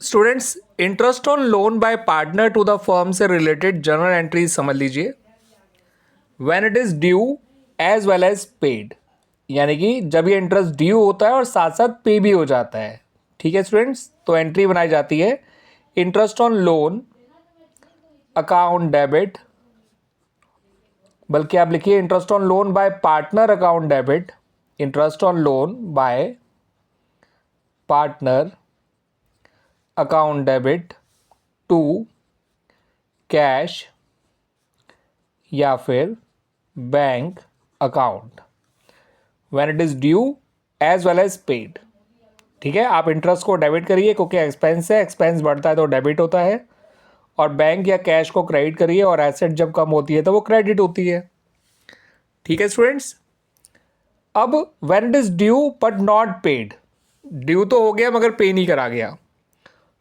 Students, interest on loan by partner to the firm से related journal entries समझ लीजिए। When it is due as well as paid, यानी कि जब ये इंटरेस्ट ड्यू होता है और साथ साथ पे भी हो जाता है। ठीक है स्टूडेंट्स, तो एंट्री बनाई जाती है interest on loan account debit, बल्कि आप लिखिए interest on loan by partner account debit, interest on loan by partner account debit to cash या फिर bank account when it is due as well as paid. ठीक है, आप interest को debit करिए क्योंकि एक्सपेंस है, एक्सपेंस बढ़ता है तो डेबिट होता है, और बैंक या कैश को क्रेडिट करिए और एसेट जब कम होती है तो वो क्रेडिट होती है। ठीक है स्टूडेंट्स, अब when it is due but not paid, due तो हो गया मगर पे नहीं करा गया,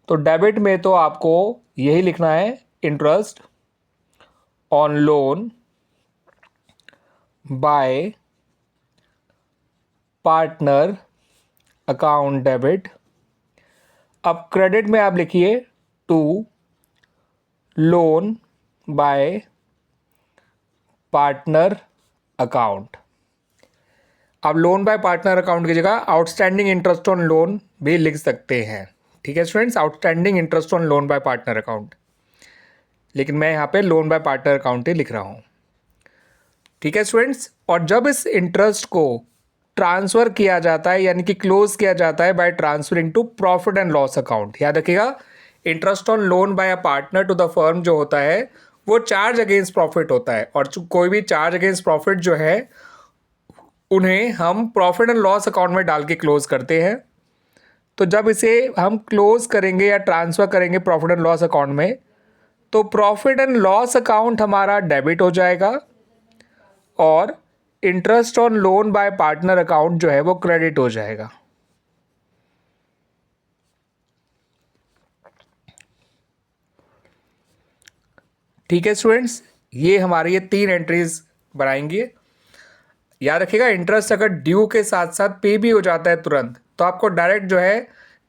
तो डेबिट में तो आपको यही लिखना है interest on loan by partner account debit. अब क्रेडिट में आप लिखिए to loan by partner account. अब लोन बाय पार्टनर अकाउंट की जगह आउटस्टैंडिंग इंटरेस्ट ऑन लोन भी लिख सकते हैं। ठीक है students, outstanding interest on loan by partner account, लेकिन मैं यहाँ पे लोन बाय पार्टनर अकाउंट ही लिख रहा हूँ। ठीक है स्टूडेंट्स, और जब इस इंटरेस्ट को ट्रांसफ़र किया जाता है यानी कि क्लोज किया जाता है by transferring to profit and loss account, याद रखिएगा interest on loan by a partner to the firm जो होता है वो चार्ज अगेंस्ट प्रॉफिट होता है, और कोई भी चार्ज अगेंस्ट प्रॉफिट जो है उन्हें हम प्रॉफिट एंड लॉस अकाउंट में डाल के क्लोज करते हैं। तो जब इसे हम क्लोज करेंगे या ट्रांसफ़र करेंगे प्रॉफिट एंड लॉस अकाउंट में, तो प्रॉफिट एंड लॉस अकाउंट हमारा डेबिट हो जाएगा और interest on loan by partner account जो है वो क्रेडिट हो जाएगा। ठीक है स्टूडेंट्स, ये हमारी ये 3 एंट्रीज बनाएंगे। याद रखिएगा इंटरेस्ट अगर ड्यू के साथ साथ पे भी हो जाता है तुरंत, तो आपको डायरेक्ट जो है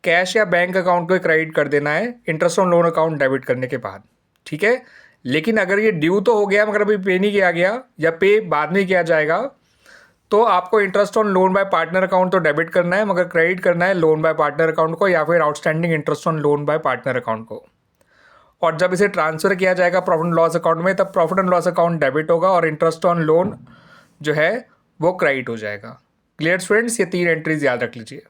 कैश या बैंक अकाउंट को क्रेडिट कर देना है interest on loan account debit करने के बाद। ठीक है, लेकिन अगर ये ड्यू तो हो गया मगर अभी पे नहीं किया गया या पे बाद में किया जाएगा, तो आपको interest on loan by partner account तो डेबिट करना है मगर क्रेडिट करना है लोन बाय पार्टनर अकाउंट को या फिर outstanding interest on loan by partner account को। और जब इसे ट्रांसफर किया जाएगा प्रॉफिट एंड लॉस अकाउंट में, तब profit and loss account debit होगा और इंटरेस्ट ऑन लोन जो है वो क्रेडिट हो जाएगा। क्लियर स्टूडेंट्स, ये 3 एंट्रीज याद रख लीजिए।